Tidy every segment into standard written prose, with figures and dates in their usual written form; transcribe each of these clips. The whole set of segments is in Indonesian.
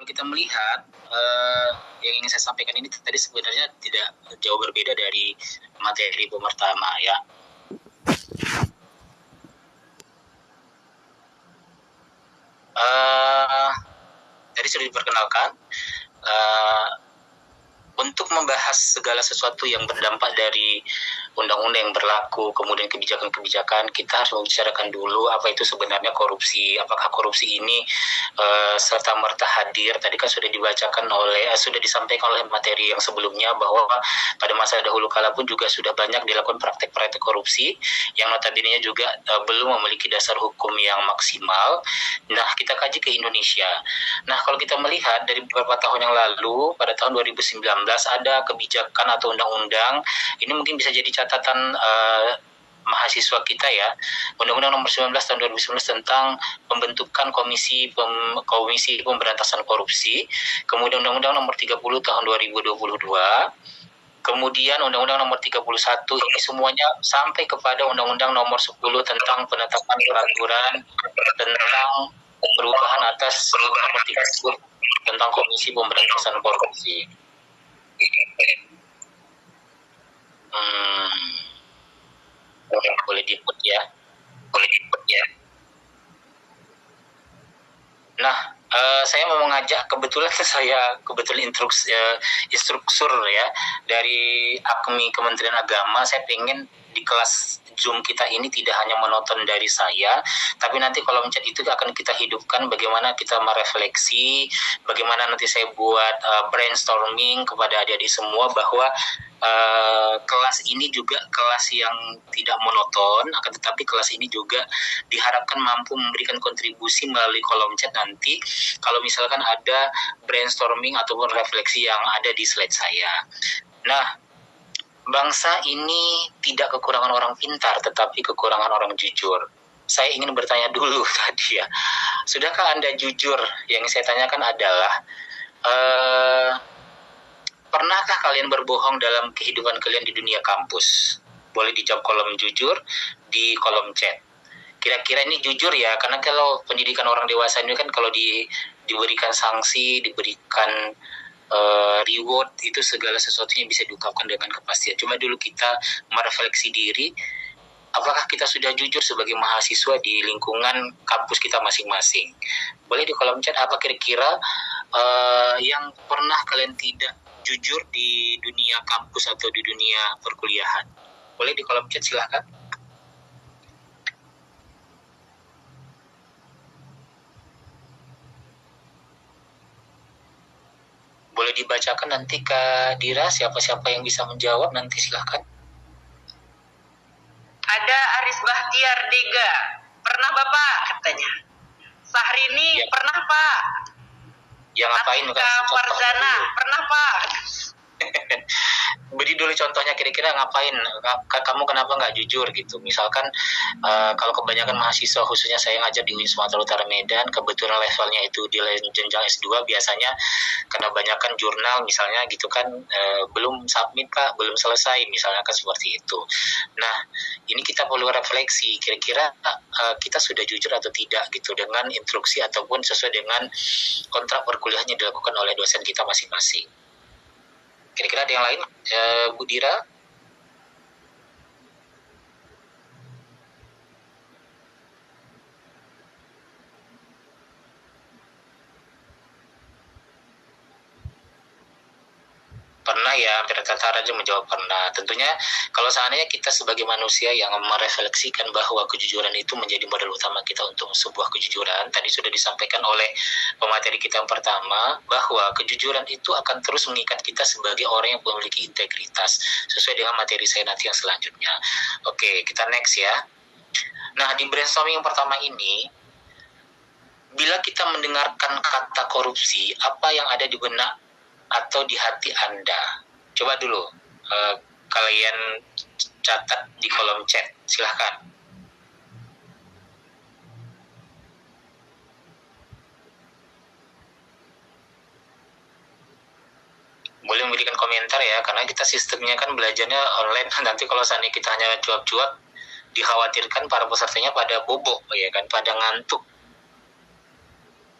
kita melihat yang ingin saya sampaikan ini tadi sebenarnya tidak jauh berbeda dari materi pertama ya. Tadi sudah diperkenalkan untuk membahas segala sesuatu yang berdampak dari undang-undang yang berlaku, kemudian kebijakan-kebijakan, kita harus membicarakan dulu apa itu sebenarnya korupsi. Apakah korupsi ini serta merta hadir? Tadi kan sudah sudah disampaikan oleh materi yang sebelumnya bahwa pada masa dahulu kala pun juga sudah banyak dilakukan praktek-praktek korupsi yang notabene juga belum memiliki dasar hukum yang maksimal. Nah, kita kaji ke Indonesia. Nah, kalau kita melihat dari beberapa tahun yang lalu, pada tahun 2019 ada kebijakan atau undang-undang, ini mungkin bisa jadi catatan mahasiswa kita ya, Undang-Undang Nomor 19 tahun 2019 tentang pembentukan Komisi Pemberantasan Korupsi, kemudian Undang-Undang Nomor 30 tahun 2022, kemudian Undang-Undang Nomor 31, ini semuanya sampai kepada Undang-Undang Nomor 10 tentang penetapan peraturan tentang perubahan atas Nomor 30 tentang Komisi Pemberantasan Korupsi. Boleh diinput ya. Nah, saya mau mengajak, kebetulan instruktur ya dari AKMI Kementerian Agama. Saya pengen di kelas Zoom kita ini tidak hanya menonton dari saya, tapi nanti kolom chat itu akan kita hidupkan bagaimana kita merefleksi, bagaimana nanti saya buat brainstorming kepada adik-adik semua bahwa kelas ini juga kelas yang tidak monoton, akan tetapi kelas ini juga diharapkan mampu memberikan kontribusi melalui kolom chat nanti kalau misalkan ada brainstorming ataupun refleksi yang ada di slide saya. Nah, bangsa ini tidak kekurangan orang pintar, tetapi kekurangan orang jujur. Saya ingin bertanya dulu tadi ya, sudahkah Anda jujur? Yang saya tanyakan adalah, pernahkah kalian berbohong dalam kehidupan kalian di dunia kampus? Boleh dijawab kolom jujur di kolom chat. Kira-kira ini jujur ya, karena kalau pendidikan orang dewasa ini kan kalau diberikan sanksi, diberikan reward, itu segala sesuatunya bisa diungkapkan dengan kepastian. Cuma dulu kita merefleksi diri, apakah kita sudah jujur sebagai mahasiswa di lingkungan kampus kita masing-masing. Boleh di kolom chat apa kira-kira yang pernah kalian tidak jujur di dunia kampus atau di dunia perkuliahan. Boleh di kolom chat, silahkan. Boleh dibacakan nanti Kak Dira, siapa-siapa yang bisa menjawab nanti silahkan. Ada Aris Bahtiar Dega, pernah Bapak katanya. Sahrini ya. Pernah Pak. Yang ngapain? Kak Farzana, pernah Pak. Beri dulu contohnya, kira-kira ngapain, kamu kenapa nggak jujur gitu. Misalkan kalau kebanyakan mahasiswa, khususnya saya ngajar di UIN Sumatera Utara Medan, kebetulan levelnya itu di jenjang S2, biasanya karena banyakkan jurnal misalnya gitu kan, belum submit Pak, belum selesai misalnya kan, seperti itu. Nah, ini kita perlu refleksi, kira-kira kita sudah jujur atau tidak gitu dengan instruksi ataupun sesuai dengan kontrak perkuliahan yang dilakukan oleh dosen kita masing-masing. Kira-kira ada yang lain, Bu Dira? Pernah ya, rata-rata aja menjawab pernah. Tentunya kalau seandainya kita sebagai manusia yang merefleksikan bahwa kejujuran itu menjadi modal utama kita untuk sebuah kejujuran, tadi sudah disampaikan oleh pemateri kita yang pertama, bahwa kejujuran itu akan terus mengikat kita sebagai orang yang memiliki integritas, sesuai dengan materi saya nanti yang selanjutnya. Oke, kita next ya. Nah, di brainstorming yang pertama ini, bila kita mendengarkan kata korupsi, apa yang ada di benak atau di hati Anda? Coba dulu kalian catat di kolom chat, silahkan. Boleh memberikan komentar ya, karena kita sistemnya kan belajarnya online. Nanti kalau seandainya kita hanya cuap-cuap, dikhawatirkan para pesertanya pada bobok ya kan, pada ngantuk.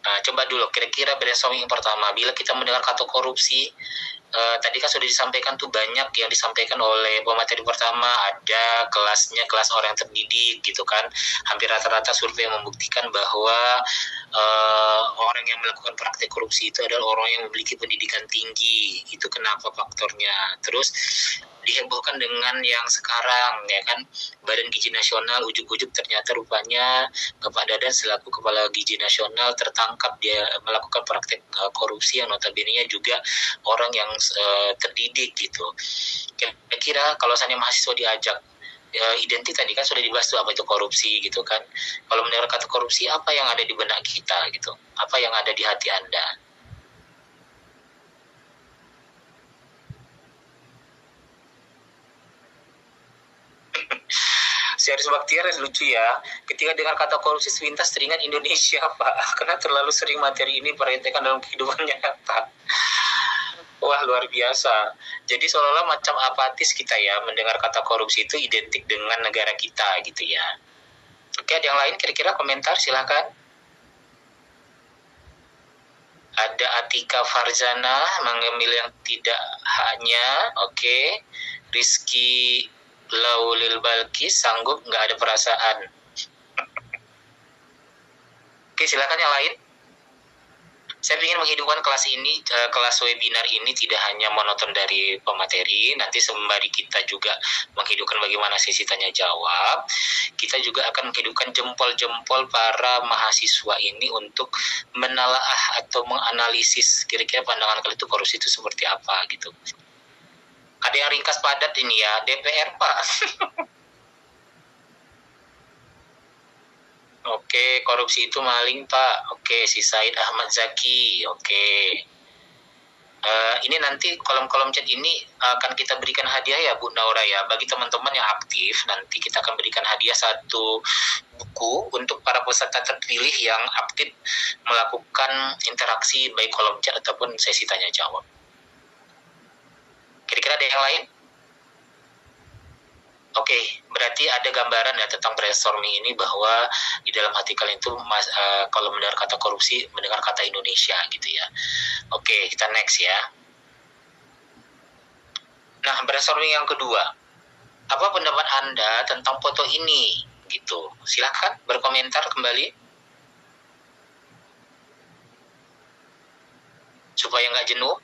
Nah, coba dulu kira-kira brainstorming yang pertama, bila kita mendengar kata korupsi, tadi kan sudah disampaikan tuh banyak yang disampaikan oleh pemateri pertama, ada kelasnya kelas orang yang terdidik gitu kan, hampir rata-rata survei membuktikan bahwa orang yang melakukan praktek korupsi itu adalah orang yang memiliki pendidikan tinggi. Itu kenapa faktornya. Terus dihebohkan dengan yang sekarang ya kan, Badan Gizi Nasional ujuk-ujuk ternyata rupanya Pak Dadan selaku Kepala Gizi Nasional tertangkap dia melakukan praktek korupsi yang notabene-nya juga orang yang terdidik gitu. Kira-kira kalau misalnya mahasiswa diajak identik tadi kan sudah dibahas tuh apa itu korupsi gitu kan. Kalau mendengar kata korupsi, apa yang ada di benak kita gitu? Apa yang ada di hati Anda? Si Aris Baktiar lucu ya. Ketika dengar kata korupsi sepintas teringat Indonesia, Pak. Karena terlalu sering materi ini perhatikan dalam kehidupan nyata. Wah, luar biasa. Jadi seolah-olah macam apatis kita ya mendengar kata korupsi itu identik dengan negara kita gitu ya. Oke, ada yang lain kira-kira komentar silahkan. Ada Atika Farzana mengambil yang tidak hanya. Oke. Rizky Laulil Balkis sanggup nggak ada perasaan. Oke, silakan yang lain. Saya ingin menghidupkan kelas ini, kelas webinar ini tidak hanya monoton dari pemateri, nanti sembari kita juga menghidupkan bagaimana sesi tanya jawab, kita juga akan menghidupkan jempol-jempol para mahasiswa ini untuk menelaah atau menganalisis kira-kira pandangan kalian itu korupsi itu seperti apa gitu. Ada yang ringkas padat ini ya, DPR Pak. Oke, korupsi itu maling Pak. Oke, si Said Ahmad Zaki. Oke. Ini nanti kolom-kolom chat ini akan kita berikan hadiah ya Bu Naura ya. Bagi teman-teman yang aktif, nanti kita akan berikan hadiah 1 buku untuk para peserta terpilih yang aktif melakukan interaksi baik kolom chat ataupun sesi tanya jawab. Kira-kira ada yang lain? Oke, berarti ada gambaran ya tentang brainstorming ini bahwa di dalam hati kalian itu kalau mendengar kata korupsi, mendengar kata Indonesia gitu ya. Oke, kita next ya. Nah, brainstorming yang kedua. Apa pendapat Anda tentang foto ini? Gitu. Silahkan berkomentar kembali. Supaya nggak jenuh.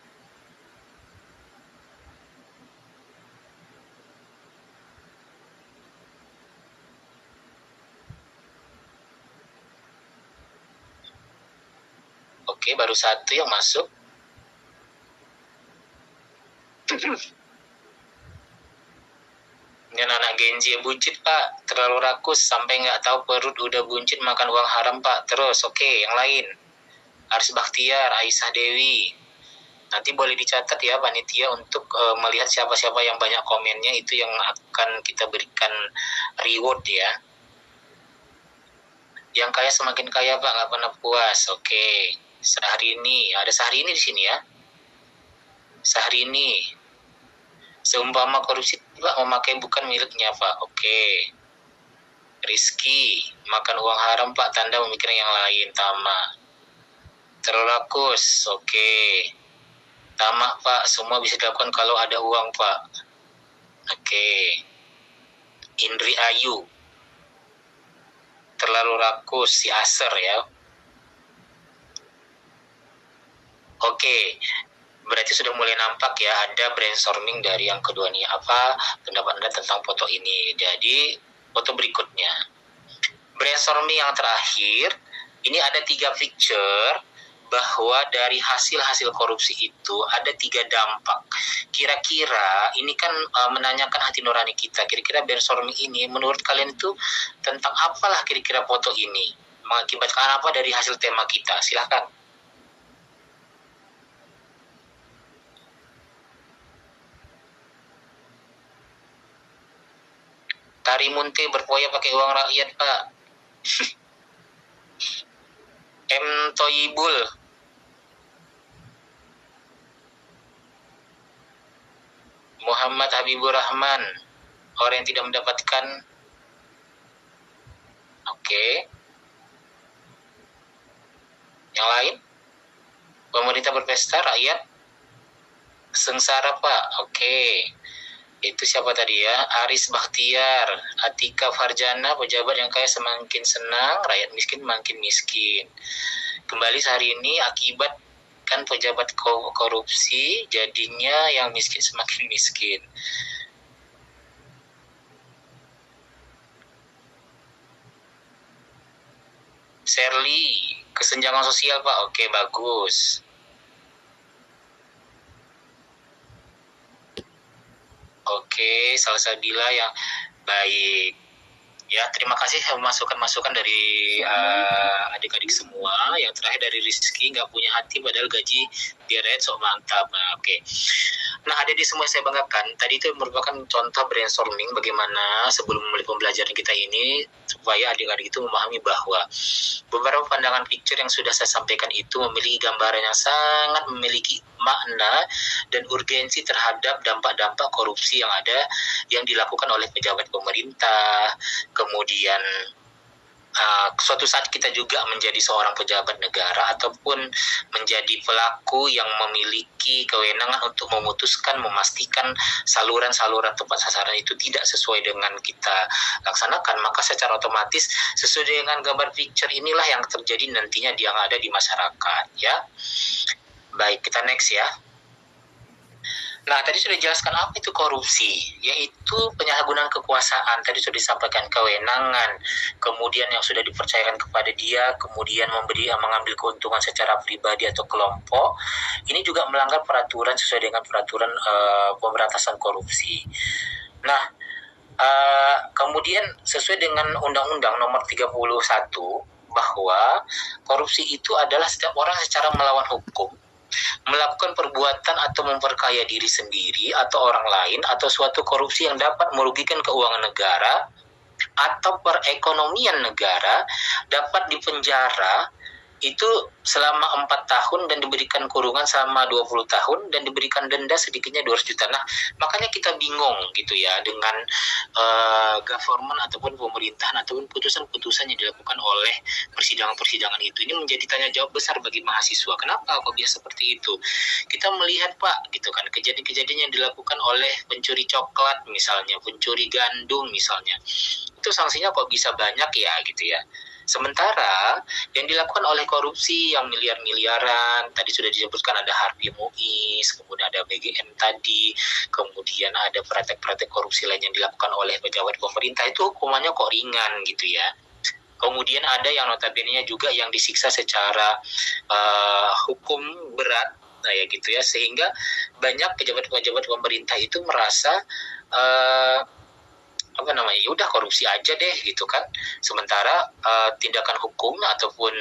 Oke, baru 1 yang masuk. Ini anak Gen Z buncit Pak, terlalu rakus sampai nggak tahu perut udah buncit makan uang haram Pak. Terus, oke, yang lain. Aris Bakhtiar, Aisyah Dewi. Nanti boleh dicatat ya panitia untuk melihat siapa-siapa yang banyak komennya, itu yang akan kita berikan reward ya. Yang kaya semakin kaya Pak, nggak pernah puas. Oke. Syahrini, ada Syahrini di sini ya. Syahrini, seumpama korupsi Pak memakai bukan miliknya Pak. Oke. Rizky, makan uang haram Pak, tanda memikirkan yang lain. Tama, terlakus. Oke. Tamak Pak, semua bisa dilakukan kalau ada uang Pak. Oke. Indri Ayu, terlalu rakus. Si Aser ya. Oke, berarti sudah mulai nampak ya ada brainstorming dari yang kedua nih. Apa pendapat Anda tentang foto ini? Jadi foto berikutnya. Brainstorming yang terakhir, ini ada 3 picture bahwa dari hasil-hasil korupsi itu ada 3 dampak. Kira-kira ini kan menanyakan hati nurani kita. Kira-kira brainstorming ini menurut kalian itu tentang apalah kira-kira foto ini? Mengakibatkan apa dari hasil tema kita? Silahkan. Tari Munte berfoya pakai uang rakyat Pak. M. Toyibul, Muhammad Habibur Rahman, orang yang tidak mendapatkan. Oke. Yang lain? Pemerintah berpesta, rakyat sengsara, Pak. Oke. Itu siapa tadi ya? Aris Bakhtiar, Atika Farjana, pejabat yang kaya semakin senang, rakyat miskin makin miskin. Kembali sehari ini akibat kan pejabat korupsi, jadinya yang miskin semakin miskin. Shirley, kesenjangan sosial, Pak. Oke, bagus. Oke, Salsabila yang baik. Ya, terima kasih masukan-masukan dari adik-adik semua. Yang terakhir dari Rizky, nggak punya hati padahal gaji direct sok mantap. Nah, oke. Nah, adik-adik semua saya banggakan. Tadi itu merupakan contoh brainstorming bagaimana sebelum memulai pembelajaran kita ini supaya adik-adik itu memahami bahwa beberapa pandangan picture yang sudah saya sampaikan itu memiliki gambaran yang sangat memiliki makna dan urgensi terhadap dampak-dampak korupsi yang ada yang dilakukan oleh pejabat pemerintah. Kemudian suatu saat kita juga menjadi seorang pejabat negara ataupun menjadi pelaku yang memiliki kewenangan untuk memutuskan, memastikan saluran-saluran tepat sasaran itu tidak sesuai dengan kita laksanakan, maka secara otomatis sesuai dengan gambar picture inilah yang terjadi nantinya yang ada di masyarakat, ya. Baik, kita next ya. Nah, tadi sudah dijelaskan apa itu korupsi, yaitu penyalahgunaan kekuasaan. Tadi sudah disampaikan kewenangan, kemudian yang sudah dipercayakan kepada dia, kemudian mengambil keuntungan secara pribadi atau kelompok. Ini juga melanggar peraturan sesuai dengan peraturan pemberantasan korupsi. Nah, kemudian sesuai dengan Undang-Undang Nomor 31 bahwa korupsi itu adalah setiap orang secara melawan hukum melakukan perbuatan atau memperkaya diri sendiri atau orang lain atau suatu korupsi yang dapat merugikan keuangan negara atau perekonomian negara, dapat dipenjara itu selama 4 tahun dan diberikan kurungan selama 20 tahun dan diberikan denda sedikitnya 200 juta. Nah, makanya kita bingung gitu ya dengan government ataupun pemerintahan ataupun putusan-putusan yang dilakukan oleh persidangan-persidangan itu. Ini menjadi tanya jawab besar bagi mahasiswa. Kenapa kok bisa seperti itu? Kita melihat, Pak, gitu kan, kejadian-kejadian yang dilakukan oleh pencuri coklat misalnya, pencuri gandum misalnya. Itu sanksinya kok bisa banyak ya gitu ya. Sementara yang dilakukan oleh korupsi yang miliar-miliaran, tadi sudah disebutkan ada Harvey Muiz, kemudian ada BGM tadi, kemudian ada praktek-praktek korupsi lain yang dilakukan oleh pejabat pemerintah, itu hukumannya kok ringan gitu ya. Kemudian ada yang notabene juga yang disiksa secara hukum berat, nah ya gitu ya, sehingga banyak pejabat-pejabat pemerintah itu merasa ya udah korupsi aja deh gitu kan. Sementara tindakan hukum ataupun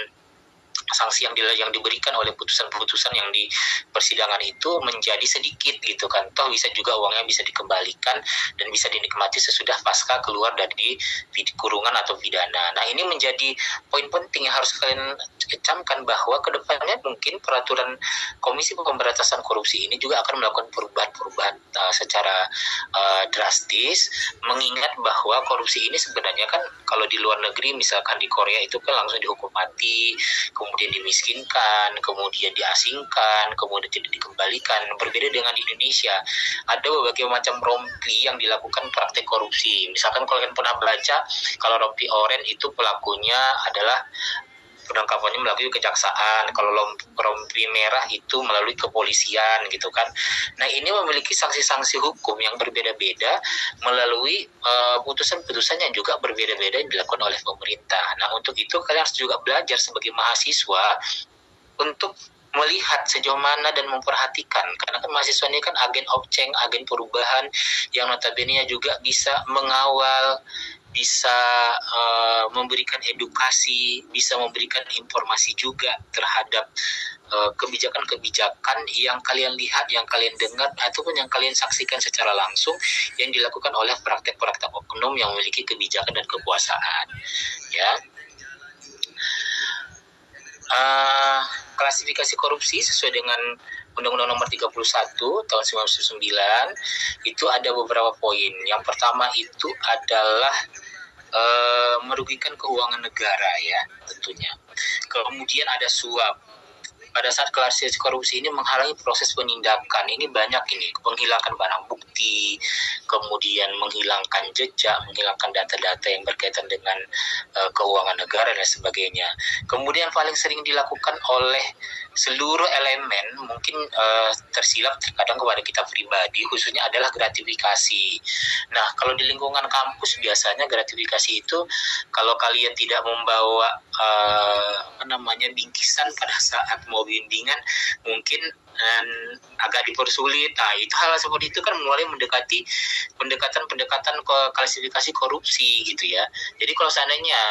sanksi yang diberikan oleh putusan-putusan yang di persidangan itu menjadi sedikit gitu kan. Toh bisa juga uangnya bisa dikembalikan dan bisa dinikmati sesudah pasca keluar dari kurungan atau pidana. Nah, ini menjadi poin penting yang harus kalian camkan bahwa kedepannya mungkin peraturan Komisi Pemberantasan Korupsi ini juga akan melakukan perubahan-perubahan secara drastis, mengingat bahwa korupsi ini sebenarnya kan kalau di luar negeri misalkan di Korea itu kan langsung dihukum mati, kemudian dimiskinkan, kemudian diasingkan, kemudian tidak dikembalikan. Berbeda dengan di Indonesia, ada berbagai macam rompi yang dilakukan praktek korupsi. Misalkan kalau kalian pernah baca, kalau rompi oren itu pelakunya adalah penangkapannya melalui kejaksaan, kalau rompi merah itu melalui kepolisian gitu kan. Nah, ini memiliki sanksi-sanksi hukum yang berbeda-beda melalui putusan-putusan yang juga berbeda-beda yang dilakukan oleh pemerintah. Nah, untuk itu kalian harus juga belajar sebagai mahasiswa untuk melihat sejauh mana dan memperhatikan, karena kan mahasiswa ini kan agen of change, agen perubahan yang notabene juga bisa mengawal, bisa memberikan edukasi, bisa memberikan informasi juga terhadap kebijakan-kebijakan yang kalian lihat, yang kalian dengar, ataupun yang kalian saksikan secara langsung yang dilakukan oleh praktek-praktek oknum yang memiliki kebijakan dan kekuasaan. Ya. Klasifikasi korupsi sesuai dengan Undang-Undang Nomor 31 tahun 1999 itu ada beberapa poin. Yang pertama itu adalah merugikan keuangan negara ya tentunya. Kemudian ada suap. Pada saat klasifikasi korupsi ini menghalangi proses penindakan. Ini banyak ini, menghilangkan barang bukti, kemudian menghilangkan jejak, menghilangkan data-data yang berkaitan dengan keuangan negara dan sebagainya. Kemudian paling sering dilakukan oleh seluruh elemen, mungkin tersilap terkadang kepada kita pribadi, khususnya adalah gratifikasi. Nah, kalau di lingkungan kampus biasanya gratifikasi itu kalau kalian tidak membawa bingkisan pada saat mau bimbingan, mungkin agak dipersulit. Nah, itu hal seperti itu kan mulai mendekati pendekatan ke klasifikasi korupsi gitu ya. Jadi kalau seandainya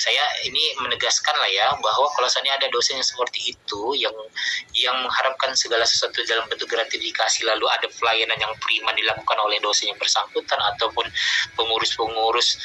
saya ini menegaskan lah ya, bahwa kalau seandainya ada dosen yang seperti itu yang mengharapkan segala sesuatu dalam bentuk gratifikasi, lalu ada pelayanan yang prima dilakukan oleh dosen yang bersangkutan ataupun pengurus-pengurus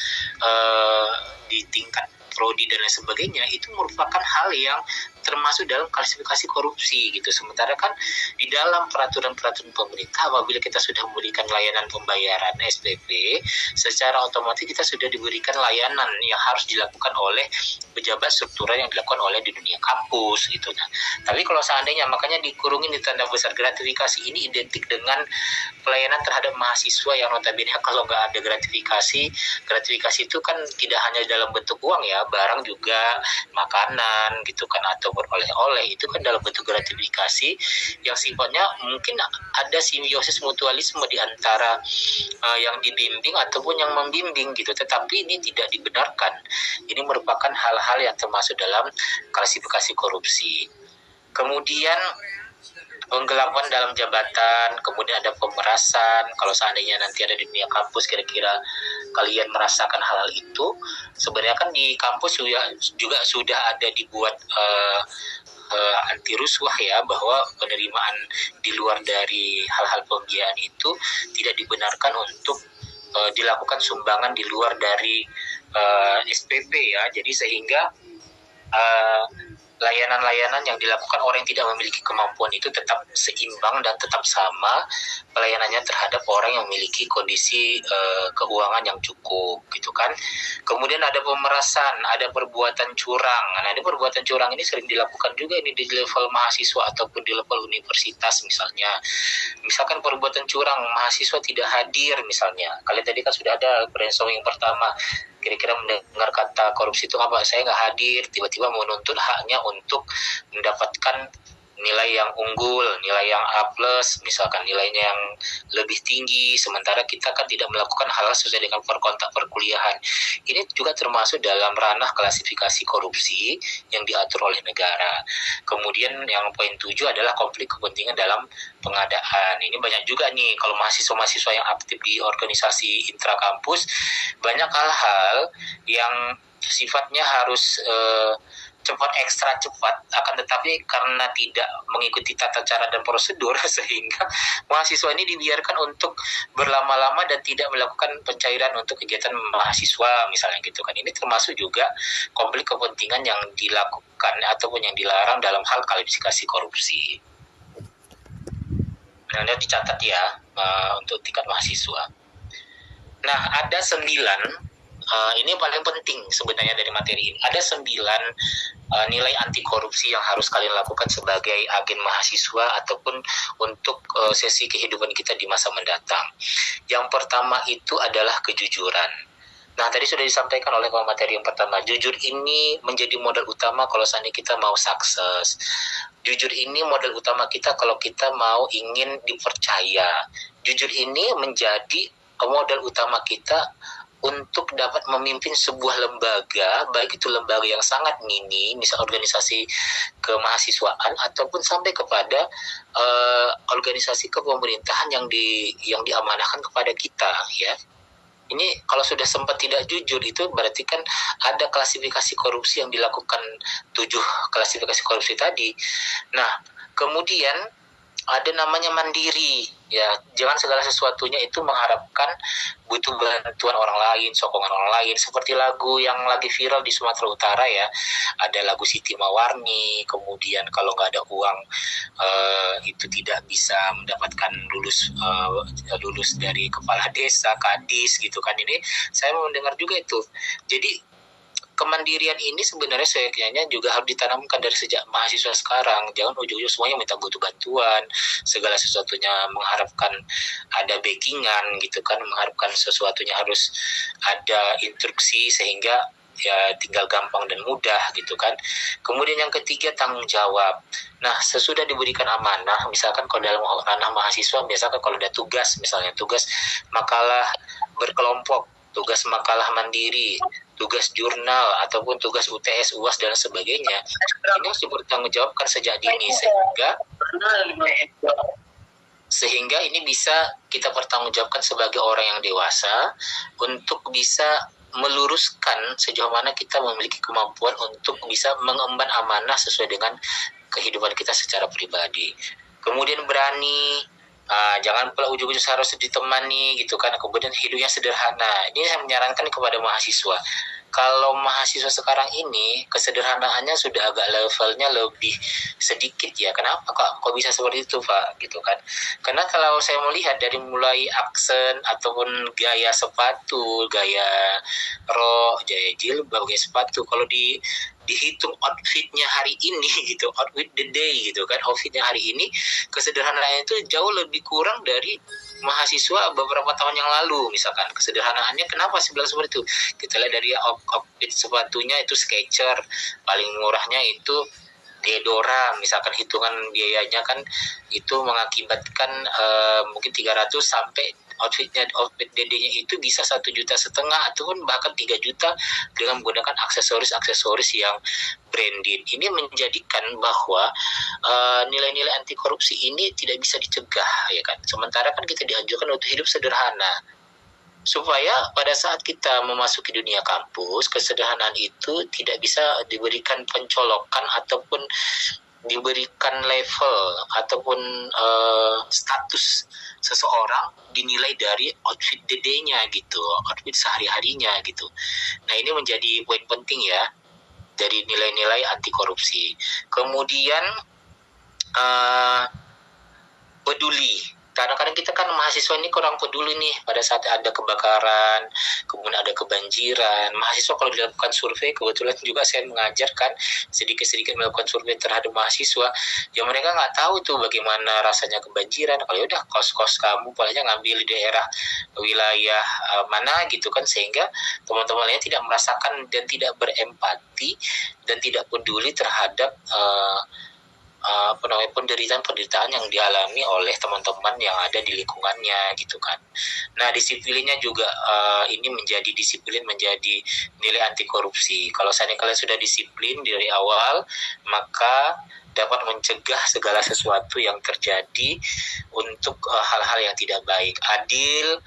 di tingkat prodi dan lain sebagainya, itu merupakan hal yang termasuk dalam klasifikasi korupsi gitu. Sementara kan di dalam peraturan-peraturan pemerintah, apabila kita sudah memberikan layanan pembayaran SPP, secara otomatis kita sudah diberikan layanan yang harus dilakukan oleh pejabat struktural yang dilakukan oleh di dunia kampus gitu. Nah, tapi kalau seandainya, makanya dikurungin di tanda besar, gratifikasi ini identik dengan pelayanan terhadap mahasiswa yang notabene kalau nggak ada gratifikasi itu kan tidak hanya dalam bentuk uang ya, barang juga, makanan gitu kan, ataupun oleh-oleh, itu kan dalam bentuk gratifikasi yang sifatnya mungkin ada simbiosis mutualisme di antara yang dibimbing ataupun yang membimbing gitu. Tetapi ini tidak dibenarkan. Ini merupakan hal-hal yang termasuk dalam klasifikasi korupsi. Kemudian penggelapan dalam jabatan, kemudian ada pemerasan. Kalau seandainya nanti ada di dunia kampus, kira-kira kalian merasakan hal-hal itu, sebenarnya kan di kampus juga sudah ada dibuat anti rusuh ya, bahwa penerimaan di luar dari hal-hal pembiayaan itu tidak dibenarkan untuk dilakukan sumbangan di luar dari SPP ya. Jadi sehingga layanan-layanan yang dilakukan orang yang tidak memiliki kemampuan itu tetap seimbang dan tetap sama pelayanannya terhadap orang yang memiliki kondisi keuangan yang cukup gitu kan. Kemudian ada pemerasan, ada perbuatan curang. Nah, ini perbuatan curang ini sering dilakukan juga ini di level mahasiswa ataupun di level universitas misalnya. Misalkan perbuatan curang, mahasiswa tidak hadir misalnya. Kalian tadi kan sudah ada brainstorming pertama, kira-kira mendengar kata korupsi itu apa, saya nggak hadir, tiba-tiba menuntut haknya untuk mendapatkan nilai yang unggul, nilai yang A+, misalkan nilainya yang lebih tinggi, sementara kita kan tidak melakukan hal sesuai dengan perkontak perkuliahan. Ini juga termasuk dalam ranah klasifikasi korupsi yang diatur oleh negara. Kemudian yang poin 7 adalah konflik kepentingan dalam pengadaan. Ini banyak juga nih, kalau mahasiswa-mahasiswa yang aktif di organisasi intrakampus, banyak hal-hal yang sifatnya harus ekstra cepat, akan tetapi karena tidak mengikuti tata cara dan prosedur, sehingga mahasiswa ini dibiarkan untuk berlama-lama dan tidak melakukan pencairan untuk kegiatan mahasiswa misalnya gitu kan. Ini termasuk juga konflik kepentingan yang dilakukan ataupun yang dilarang dalam hal klasifikasi korupsi. Nah, ini dicatat ya untuk tingkat mahasiswa. Nah, ada 9, ini paling penting sebenarnya dari materi ini. Ada 9 nilai anti korupsi yang harus kalian lakukan sebagai agen mahasiswa ataupun untuk sesi kehidupan kita di masa mendatang. Yang pertama itu adalah kejujuran. Nah, tadi sudah disampaikan oleh materi yang pertama, jujur ini menjadi modal utama kalau seandainya kita mau sukses. Jujur ini modal utama kita kalau kita mau ingin dipercaya. Jujur ini menjadi modal utama kita untuk dapat memimpin sebuah lembaga, baik itu lembaga yang sangat mini, misal organisasi kemahasiswaan, ataupun sampai kepada organisasi kepemerintahan yang diamanahkan kepada kita, ya. Ini kalau sudah sempat tidak jujur, itu berarti kan ada klasifikasi korupsi yang dilakukan, 7 klasifikasi korupsi tadi. Nah, kemudian ada namanya mandiri ya, jangan segala sesuatunya itu mengharapkan butuh bantuan orang lain, sokongan orang lain, seperti lagu yang lagi viral di Sumatera Utara ya, ada lagu Siti Mawarni, kemudian kalau nggak ada uang itu tidak bisa mendapatkan lulus dari kepala desa, kadis gitu kan. Ini saya mendengar juga itu. Jadi kemandirian ini sebenarnya kayaknya juga harus ditanamkan dari sejak mahasiswa sekarang. Jangan ujung-ujung semuanya minta butuh bantuan, segala sesuatunya mengharapkan ada backingan gitu kan, mengharapkan sesuatunya harus ada instruksi sehingga ya tinggal gampang dan mudah gitu kan. Kemudian yang ketiga, tanggung jawab. Nah, sesudah diberikan amanah, misalkan kalau dalam ranah mahasiswa, misalkan kalau ada tugas, misalnya tugas makalah berkelompok, tugas makalah mandiri, tugas jurnal ataupun tugas UTS, UAS dan sebagainya, ini harus dipertanggungjawabkan sejak dini sehingga ini bisa kita pertanggungjawabkan sebagai orang yang dewasa untuk bisa meluruskan sejauh mana kita memiliki kemampuan untuk bisa mengemban amanah sesuai dengan kehidupan kita secara pribadi. Kemudian berani, jangan pula ujung-ujung harus ditemani gitu kan. Kemudian hidupnya sederhana. Ini saya menyarankan kepada mahasiswa. Kalau mahasiswa sekarang ini kesederhanaannya sudah agak levelnya lebih sedikit ya. Kenapa kok bisa seperti itu Pak? Gitu kan. Karena kalau saya melihat dari mulai aksen ataupun gaya sepatu, gaya rok, gaya jilbab, gaya sepatu, kalau dihitung outfitnya hari ini gitu, outfit the day gitu kan, outfitnya hari ini, kesederhanaannya itu jauh lebih kurang dari mahasiswa beberapa tahun yang lalu. Misalkan kesederhanaannya, kenapa sih bilang seperti itu? Kita lihat dari outfit sepatunya itu Skechers, paling murahnya itu Deodora, misalkan hitungan biayanya kan itu mengakibatkan mungkin 300 sampai outfit DD-nya itu bisa 1,5 juta ataupun bahkan 3 juta dengan menggunakan aksesoris yang branded. Ini menjadikan bahwa nilai-nilai anti korupsi ini tidak bisa dicegah ya kan. Sementara kan kita dianjurkan untuk hidup sederhana, supaya pada saat kita memasuki dunia kampus, kesederhanaan itu tidak bisa diberikan pencolokan ataupun diberikan level ataupun status seseorang dinilai dari outfit dedenya gitu, outfit sehari-harinya gitu. Nah, ini menjadi poin penting ya dari nilai-nilai anti korupsi. Kemudian peduli. Kadang-kadang kita kan mahasiswa ini kurang peduli nih pada saat ada kebakaran, kemudian ada kebanjiran. Mahasiswa kalau dilakukan survei, kebetulan juga saya mengajarkan sedikit-sedikit melakukan survei terhadap mahasiswa, ya mereka nggak tahu tuh bagaimana rasanya kebanjiran. Kalau udah kos-kos kamu palingnya ngambil di daerah wilayah mana gitu kan, sehingga teman-teman lainnya tidak merasakan dan tidak berempati dan tidak peduli terhadap penderitaan yang dialami oleh teman-teman yang ada di lingkungannya gitu kan. Nah, disiplinnya juga ini menjadi nilai anti korupsi. Kalau seandainya kalian sudah disiplin dari awal, maka dapat mencegah segala sesuatu yang terjadi untuk hal-hal yang tidak baik. Adil,